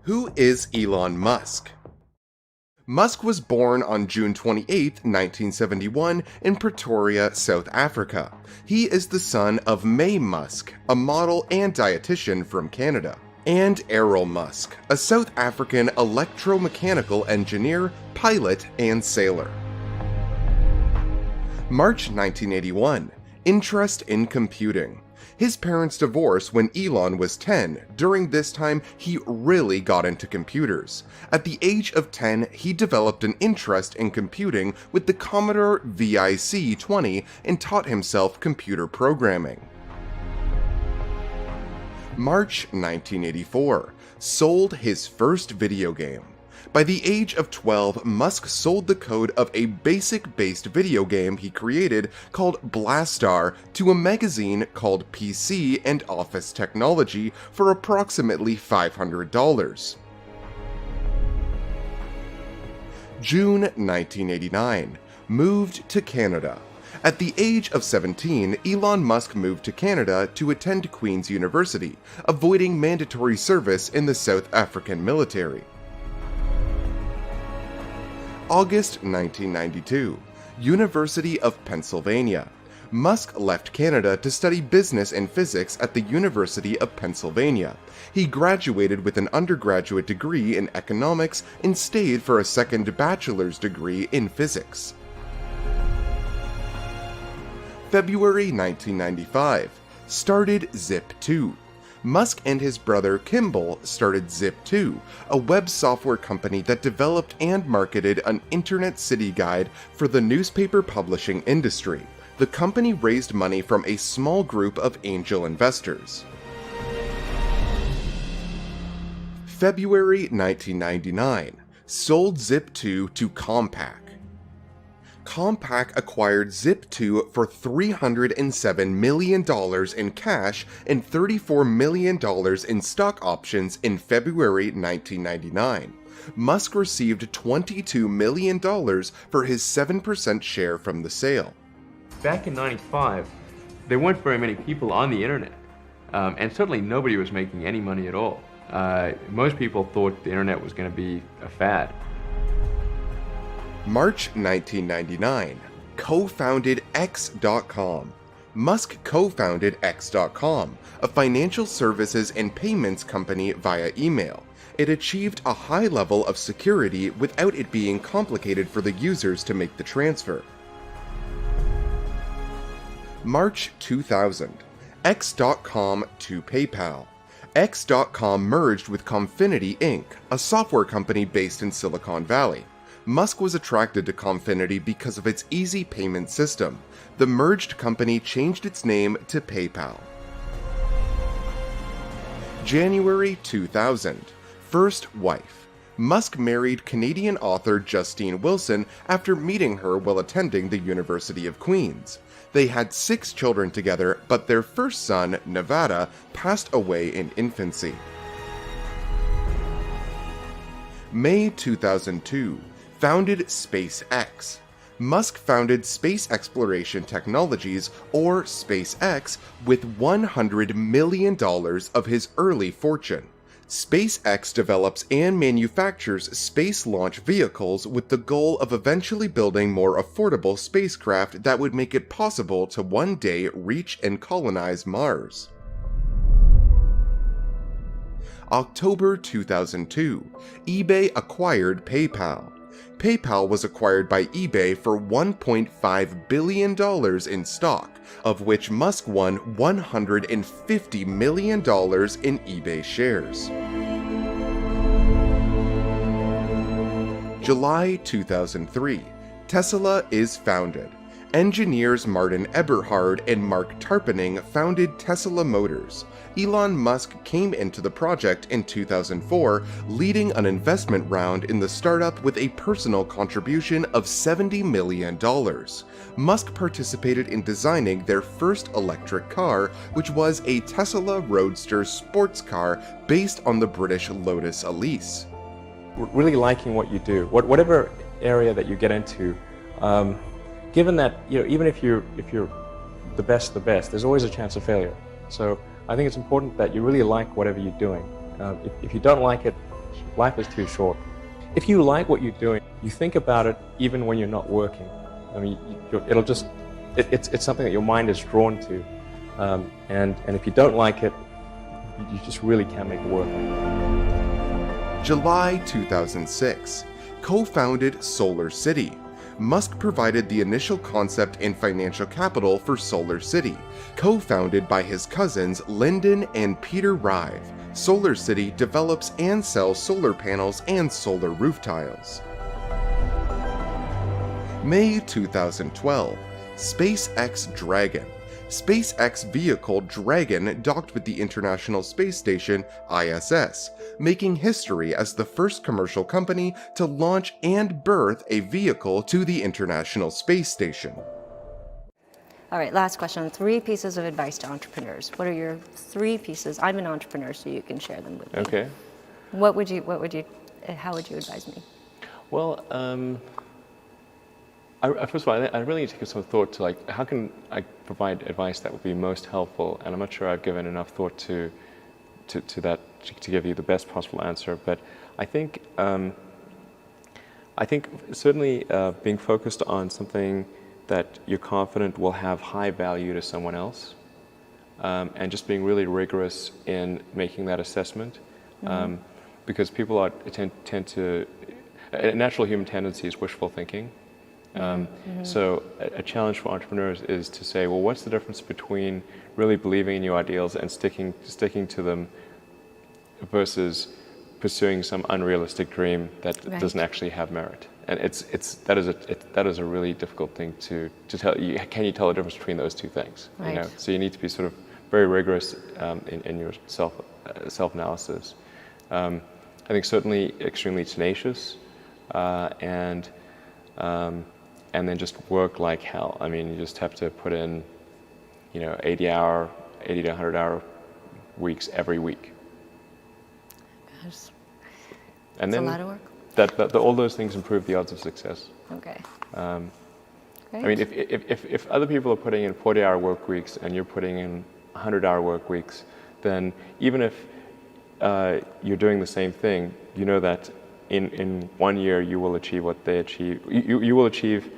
Who is Elon Musk? Musk was born on June 28, 1971 in Pretoria, South Africa. He is the son of May Musk, a model and dietitian from Canada, and Errol Musk, a South African electromechanical engineer, pilot, and sailor. March 1981. Interest in computing. His parents divorced when Elon was 10. During this time, he really got into computers. At the age of 10, he developed an interest in computing with the Commodore VIC-20 and taught himself computer programming. March 1984. Sold his first video game. By the age of 12, Musk sold the code of a BASIC-based video game he created called Blastar to a magazine called PC and Office Technology for approximately $500. June 1989. Moved to Canada. At the age of 17, Elon Musk moved to Canada to attend Queen's University, avoiding mandatory service in the South African military. August 1992. University of Pennsylvania. Musk left Canada to study business and physics at the University of Pennsylvania. He graduated with an undergraduate degree in economics and stayed for a second bachelor's degree in physics. February 1995. Started Zip2. Musk and his brother Kimball started Zip2, a web software company that developed and marketed an internet city guide for the newspaper publishing industry. The company raised money from a small group of angel investors. February 1999. Sold Zip2 to Compaq. Compaq acquired Zip2 for $307 million in cash and $34 million in stock options in February 1999. Musk received $22 million for his 7% share from the sale. Back in '95, there weren't very many people on the internet, and certainly nobody was making any money at all. Most people thought the internet was going to be a fad. March 1999. Co-founded X.com. Musk co-founded X.com, a financial services and payments company via email. It achieved a high level of security without it being complicated for the users to make the transfer. March 2000. X.com to PayPal. X.com merged with Confinity Inc., a software company based in Silicon Valley. Musk was attracted to Confinity because of its easy payment system. The merged company changed its name to PayPal. January 2000. First wife. Musk married Canadian author Justine Wilson after meeting her while attending the University of Queens. They had 6 children together, but their first son, Nevada, passed away in infancy. May 2002. Founded SpaceX. Musk founded Space Exploration Technologies, or SpaceX, with $100 million of his early fortune. SpaceX develops and manufactures space launch vehicles with the goal of eventually building more affordable spacecraft that would make it possible to one day reach and colonize Mars. October 2002. eBay acquired PayPal. PayPal was acquired by eBay for $1.5 billion in stock, of which Musk won $150 million in eBay shares. July 2003. Tesla is founded. Engineers Martin Eberhard and Mark Tarpenning founded Tesla Motors. Elon Musk came into the project in 2004, leading an investment round in the startup with a personal contribution of $70 million. Musk participated in designing their first electric car, which was a Tesla Roadster sports car based on the British Lotus Elise. Really liking what you do, whatever area that you get into, given that even if you're the best, there's always a chance of failure. So I think it's important that you really like whatever you're doing. If you don't like it, Life is too short. If you like what you're doing, you think about it even when you're not working. I mean, it's something that your mind is drawn to. And if you don't like it, you just really can't make it work. July 2006. Co-founded Solar City. Musk provided the initial concept and financial capital for Solar City, co-founded by his cousins Lyndon and Peter Reeve. Solar City develops and sells solar panels and solar roof tiles. May 2012. SpaceX Dragon. SpaceX vehicle Dragon docked with the International Space Station ISS, making history as the first commercial company to launch and birth a vehicle to the International Space Station. All right, last question. 3 pieces of advice to entrepreneurs. What are your 3 pieces? I'm an entrepreneur, so you can share them with me. Okay. How would you advise me? Well, first of all, I really need to give some thought to how can I provide advice that would be most helpful, and I'm not sure I've given enough thought to that to give you the best possible answer. But I think certainly being focused on something that you're confident will have high value to someone else, and just being really rigorous in making that assessment, because people tend to a natural human tendency is wishful thinking. So a challenge for entrepreneurs is to say, well, what's the difference between really believing in your ideals and sticking to them versus pursuing some unrealistic dream that doesn't actually have merit? And that is a really difficult thing to tell. Can you tell the difference between those two things? Right. You know? So you need to be sort of very rigorous in your self-analysis. I think certainly extremely tenacious, and then just work like hell. I mean, you just have to put in, 80 to 100 hour weeks every week. Gosh, And that's then a lot of work. all those things improve the odds of success. Okay. I mean, if other people are putting in 40-hour work weeks and you're putting in 100-hour work weeks, then even if you're doing the same thing, you know that in 1 year you will achieve what they achieve. You will achieve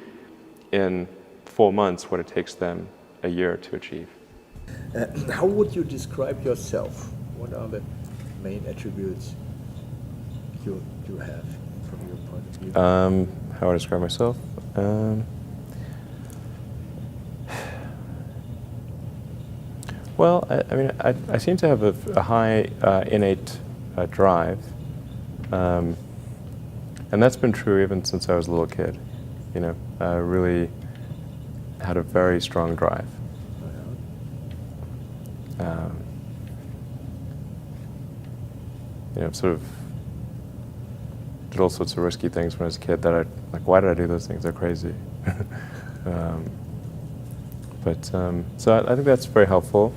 in 4 months what it takes them a year to achieve. How would you describe yourself? What are the main attributes you have from your point of view? How would I describe myself? Well, I mean, I seem to have a high innate drive, and that's been true even since I was a little kid. I really had a very strong drive. Sort of did all sorts of risky things when I was a kid that why did I do those things? They're crazy. So I think that's very helpful.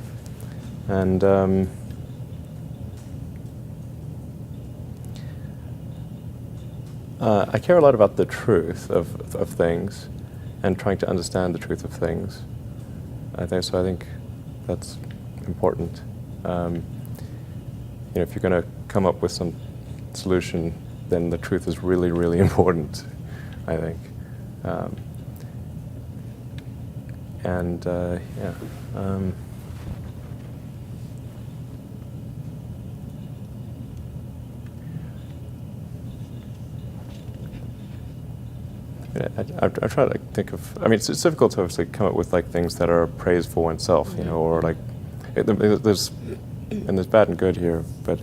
And I care a lot about the truth of things and trying to understand the truth of things. I think that's important. If you're going to come up with some solution, then the truth is really, really important, I think. I try to think of. I mean, it's difficult to obviously come up with things that are praise for oneself, or there's bad and good here, but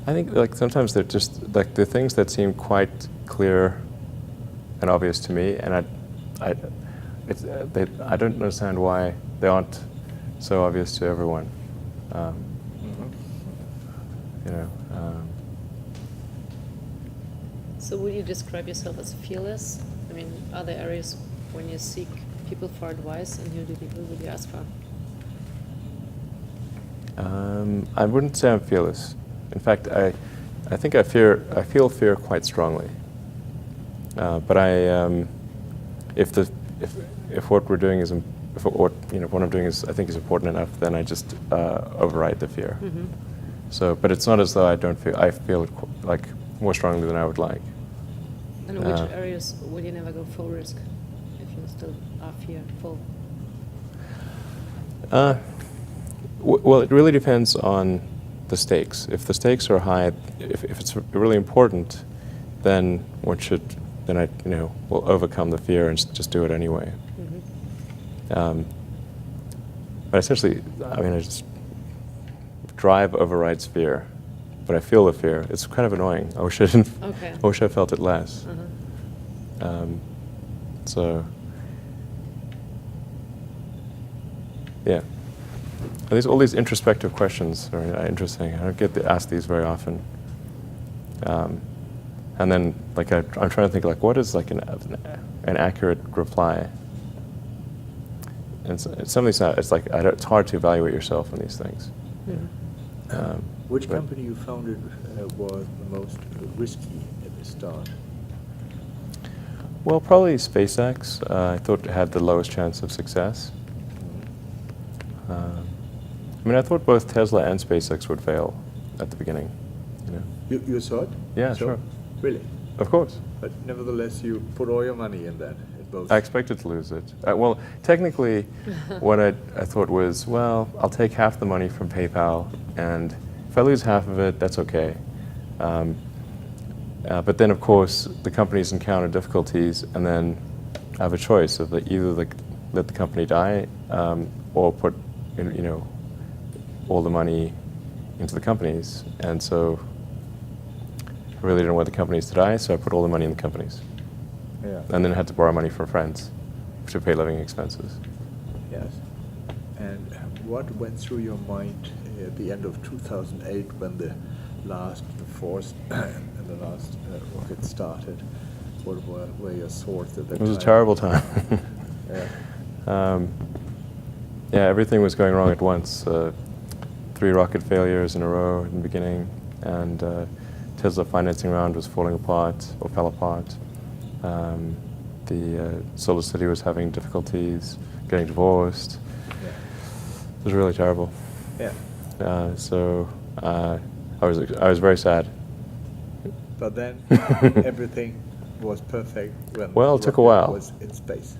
I think sometimes they're just the things that seem quite clear and obvious to me, and I don't understand why they aren't so obvious to everyone. So would you describe yourself as fearless? I mean, are there areas when you seek people for advice, and who would you ask for? I wouldn't say I'm fearless. In fact, I think I feel fear quite strongly. But if what we're doing is if what what I'm doing is I think is important enough, then I just override the fear. So, but it's not as though I feel it like more strongly than I would like. And in which areas would you never go full risk if you still are fearful? Well, it really depends on the stakes. If the stakes are high, if it's really important, then I will overcome the fear and just do it anyway. But essentially, I mean, I just drive overrides fear, but I feel the fear. It's kind of annoying. I wish I didn't. Okay. I wish I felt it less. So, yeah. All these introspective questions are interesting. I don't get asked these very often. And then, like, I'm trying to think, like, what is like an accurate reply? And some of these, it's like it's hard to evaluate yourself on these things. Which company you founded was the most risky at the start? Well, probably SpaceX. I thought it had the lowest chance of success. I mean, I thought both Tesla and SpaceX would fail at the beginning. You saw it? Yeah, sure. Really? Of course. But nevertheless, you put all your money in that, in both. I expected to lose it. Well, technically, what I thought was, well, I'll take half the money from PayPal, and if I lose half of it, that's okay. But then, of course, the companies encounter difficulties, and then I have a choice of either let the company die or put all the money into the companies. And so I really didn't want the companies to die, so I put all the money in the companies. Yeah. And then I had to borrow money from friends to pay living expenses. Yes. And what went through your mind at the end of 2008 when the first and the last rocket started? What were your thoughts at that time? It was a terrible time. Yeah. Yeah, everything was going wrong at once. 3 rocket failures in a row in the beginning, and Tesla financing round was falling apart or fell apart. The Solar City was having difficulties, getting divorced. Yeah. It was really terrible. Yeah. So I was very sad. But then everything was perfect when Well, it took a rocket while. was in space.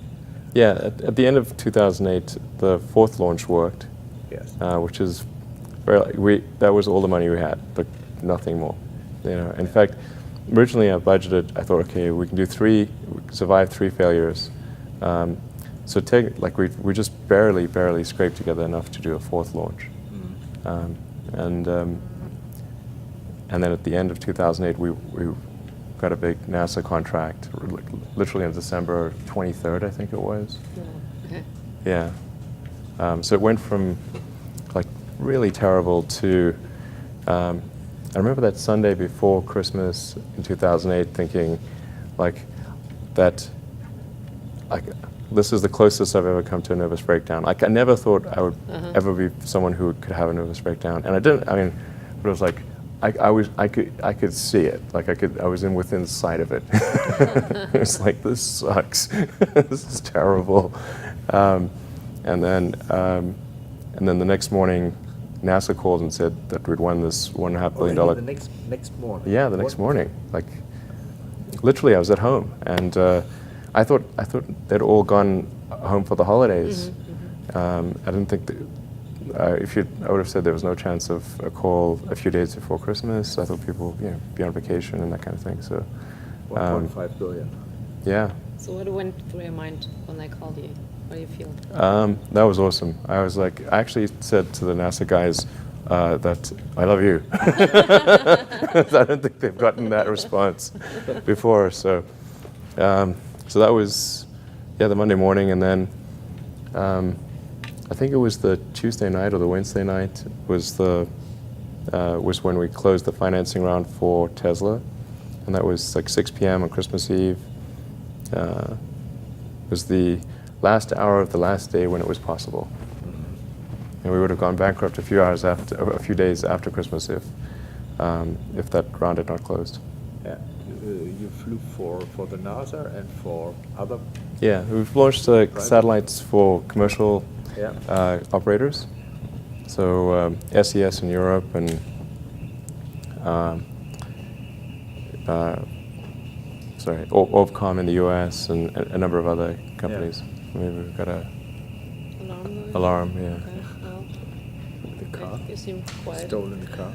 Yeah, at the end of 2008, the 4th launch worked. Yes. Which is that was all the money we had, but nothing more. In fact, originally I budgeted. I thought, okay, we can do 3, survive 3 failures. So we just barely scraped together enough to do a 4th launch. And then at the end of 2008, we got a big NASA contract, literally on December 23rd, I think it was. Okay. Yeah. So it went from like really terrible to, I remember that Sunday before Christmas in 2008 thinking like that, this is the closest I've ever come to a nervous breakdown. Like I never thought I would ever be someone who could have a nervous breakdown. And I didn't, but it was like, I could see it. Like I was within sight of it. It was like, this sucks. This is terrible. And then the next morning, NASA called and said that we'd won this $1.5 billion. The next morning. Yeah, the next morning. Like, literally, I was at home, and I thought they'd all gone home for the holidays. I didn't think that. I would have said there was no chance of a call a few days before Christmas. I thought people would be on vacation and that kind of thing. So, 1.5 billion. Yeah. So what went through your mind when they called you? What do you feel? That was awesome. I was like, I actually said to the NASA guys that I love you. I don't think they've gotten that response before. So that was, the Monday morning, and then I think it was the Tuesday night or the Wednesday night was when we closed the financing round for Tesla, and that was like 6 p.m. on Christmas Eve. It was the last hour of the last day when it was possible, and we would have gone bankrupt a few days after Christmas if that round had not closed. Yeah, you've flew for the NASA and for other. Yeah, we've launched satellites for commercial Yeah. operators. So SES in Europe and Ovcom in the US and a number of other companies. I mean, we've got a alarm, yeah. Okay, well, The car. you seem quiet. Stolen the car.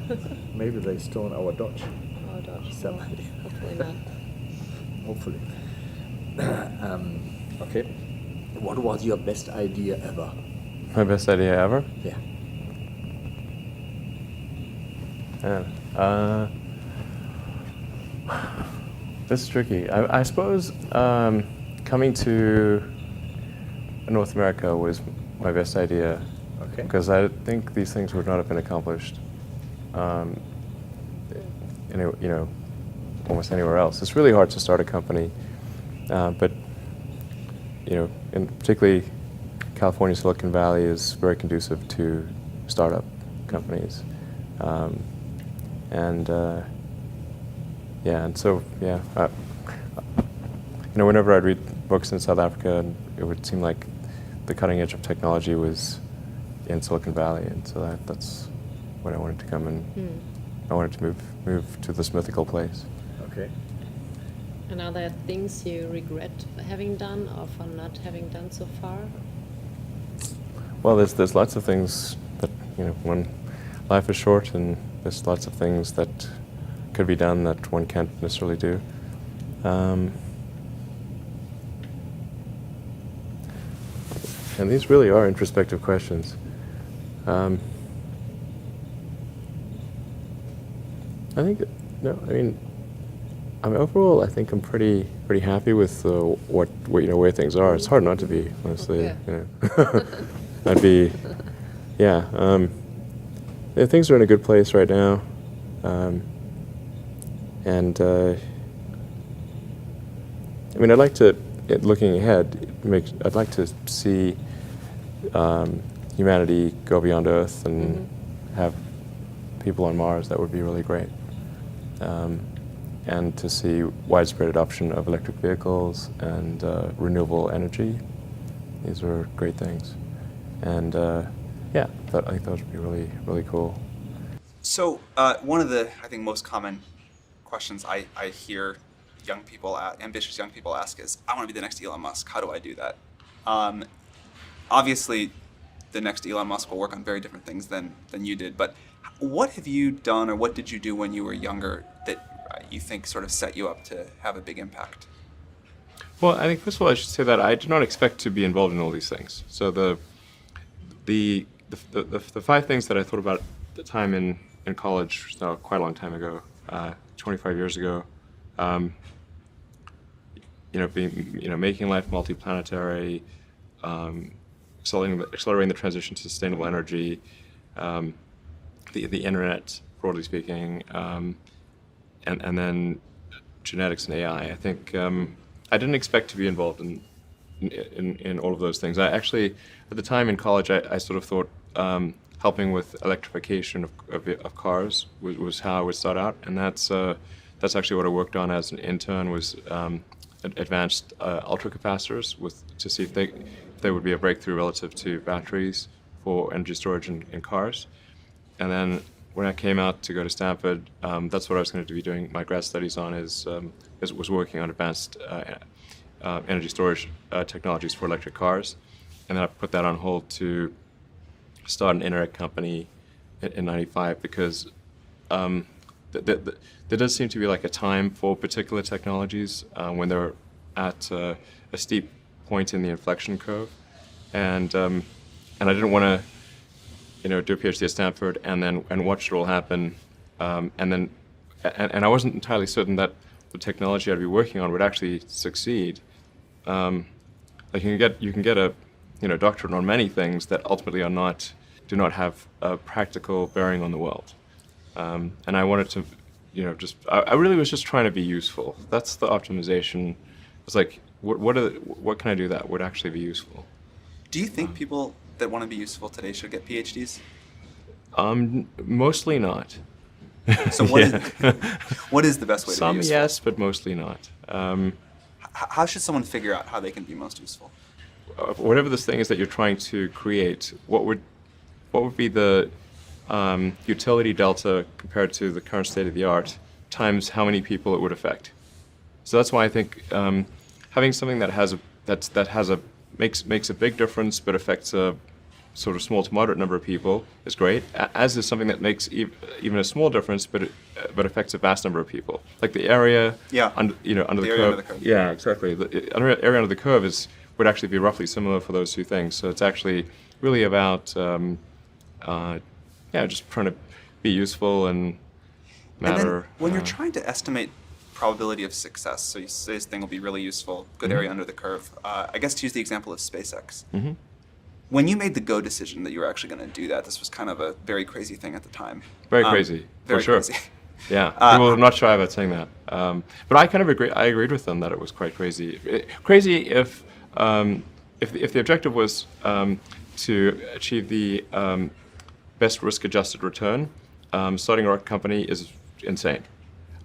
Maybe they stole our Dodge. Oh, Dodge. Somebody. Well, hopefully not. Hopefully. Okay. What was your best idea ever? My best idea ever? Yeah. Yeah. This is tricky. I suppose coming to North America was my best idea. Okay. Because I think these things would not have been accomplished, almost anywhere else. It's really hard to start a company, but in particularly California, Silicon Valley is very conducive to startup companies, whenever I'd read books in South Africa, it would seem like the cutting edge of technology was in Silicon Valley, and so that's when I wanted to come and I wanted to move to this mythical place. Okay. And are there things you regret having done or for not having done so far? Well, there's lots of things that when life is short, and there's lots of things that could be done that one can't necessarily do. And these really are introspective questions. I think, overall, I think I'm pretty happy with where things are. It's hard not to be, honestly. Yeah. I'd be, things are in a good place right now, and I'd like to, looking ahead, I'd like to see humanity go beyond Earth and have people on Mars. That would be really great. And to see widespread adoption of electric vehicles and renewable energy. These are great things. And I think those would be really, really cool. So one of the, I think, most common questions I hear ambitious young people ask is, I want to be the next Elon Musk. How do I do that? Obviously, the next Elon Musk will work on very different things than you did. But what have you done, or what did you do when you were younger that you think sort of set you up to have a big impact? Well, I think first of all I should say that I did not expect to be involved in all these things. So the 5 things that I thought about at the time in college, so quite a long time ago, 25 years ago, making life multiplanetary, accelerating the transition to sustainable energy, the internet, broadly speaking, and then genetics and AI. I think I didn't expect to be involved in all of those things. I actually, at the time in college, I sort of thought helping with electrification of cars was how I would start out, and that's actually what I worked on as an intern, was advanced ultracapacitors to see if they would be a breakthrough relative to batteries for energy storage in cars. And then when I came out to go to Stanford, that's what I was going to be doing my grad studies on, was working on advanced energy storage technologies for electric cars. And then I put that on hold to start an internet company in '95, because there does seem to be like a time for particular technologies when they're at a steep point in the inflection curve, and I didn't want to do a PhD at Stanford and watch it all happen, and I wasn't entirely certain that the technology I'd be working on would actually succeed. Like you can get a doctorate on many things that ultimately do not have a practical bearing on the world. And I wanted to, I really was just trying to be useful. That's the optimization. It's like, what can I do that would actually be useful? Do you think people that want to be useful today should get PhDs? Mostly not. So what is the best way to be Some useful? yes, but mostly not. How should someone figure out how they can be most useful? Whatever this thing is that you're trying to create, what would be the utility delta compared to the current state of the art times how many people it would affect? So that's why I think having something that makes a big difference but affects a sort of small to moderate number of people is great. As is something that makes even a small difference but affects a vast number of people, like the area under the area curve. under the curve. Yeah, exactly. The area under the curve would actually be roughly similar for those two things. So it's actually really about just trying to be useful and matter. And then when you're trying to estimate probability of success, so you say this thing will be really useful, good area under the curve. I guess to use the example of SpaceX. Mm-hmm. When you made the go decision that you were actually going to do that, this was kind of a very crazy thing at the time. Very crazy, very for sure. Crazy. Yeah, people are not shy about saying that. But I kind of agree. I agreed with them that it was quite crazy. Crazy if the objective was to achieve the best risk-adjusted return, starting a rocket company is insane.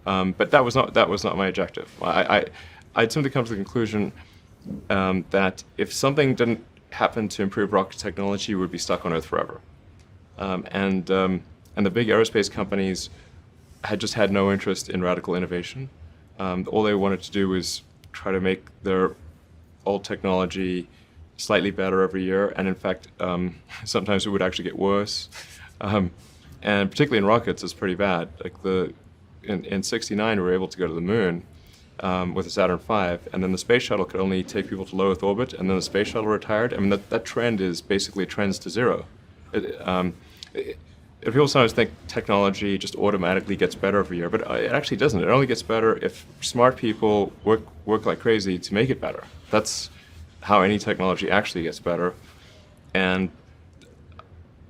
But that was not my objective. I'd simply come to the conclusion that if something didn't happen to improve rocket technology, we would be stuck on Earth forever. And the big aerospace companies had just had no interest in radical innovation. All they wanted to do was try to make their old technology slightly better every year, and in fact, sometimes it would actually get worse. And particularly in rockets, it's pretty bad. Like in '69, we were able to go to the moon with the Saturn V, and then the space shuttle could only take people to low Earth orbit, and then the space shuttle retired. I mean, that trend is basically trends to zero. People sometimes think technology just automatically gets better every year, but it actually doesn't. It only gets better if smart people work like crazy to make it better. That's how any technology actually gets better. And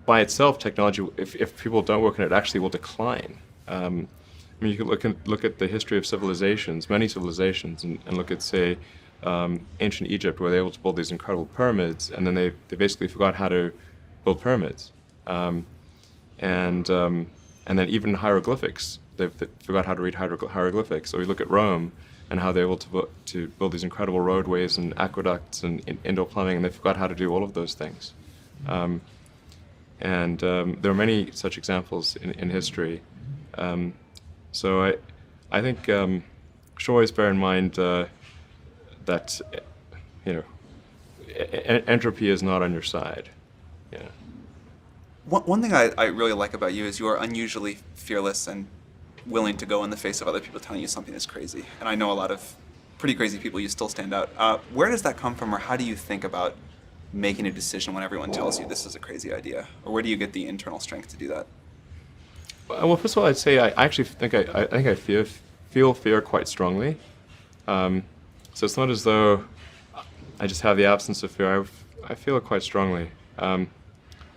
by itself, technology, if people don't work on it, actually will decline. I mean, you can look at the history of civilizations, many civilizations, and look at, say, ancient Egypt, where they were able to build these incredible pyramids, and then they basically forgot how to build pyramids. And then even hieroglyphics, they forgot how to read hieroglyphics. So we look at Rome and how they were able to build these incredible roadways and aqueducts and indoor plumbing, and they forgot how to do all of those things. And there are many such examples in history. So I think should always bear in mind that entropy is not on your side. Yeah. One thing I really like about you is you are unusually fearless and willing to go in the face of other people telling you something is crazy. And I know a lot of pretty crazy people, you still stand out. Where does that come from, or how do you think about making a decision when everyone tells you this is a crazy idea? Or where do you get the internal strength to do that? Well, first of all, I'd say I actually think I feel fear quite strongly. So it's not as though I just have the absence of fear. I feel it quite strongly.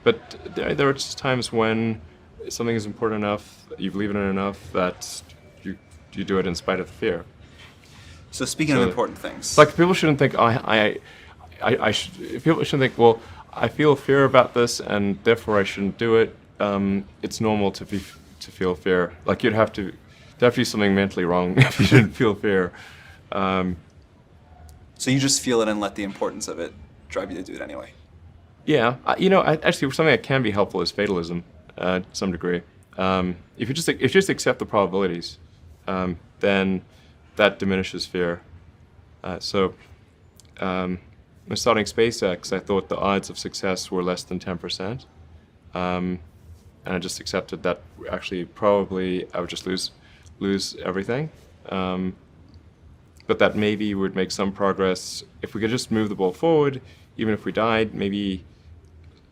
But there are just times when something is important enough, you believe in it enough, that you do it in spite of the fear. So speaking of important things, like people shouldn't think people shouldn't think, well, I feel fear about this and therefore I shouldn't do it. It's normal to feel fear. Like there'd have to be something mentally wrong if you didn't feel fear. So you just feel it and let the importance of it drive you to do it anyway. Yeah, actually, something that can be helpful is fatalism, to some degree. If you just accept the probabilities, then that diminishes fear. When starting SpaceX, I thought the odds of success were less than 10%, and I just accepted that actually probably I would just lose everything. But that maybe would make some progress if we could just move the ball forward. Even if we died, maybe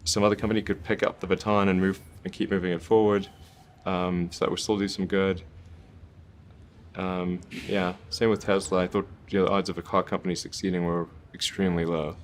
some other company could pick up the baton and keep moving it forward, so that would still do some good. Same with Tesla. I thought the odds of a car company succeeding were extremely low.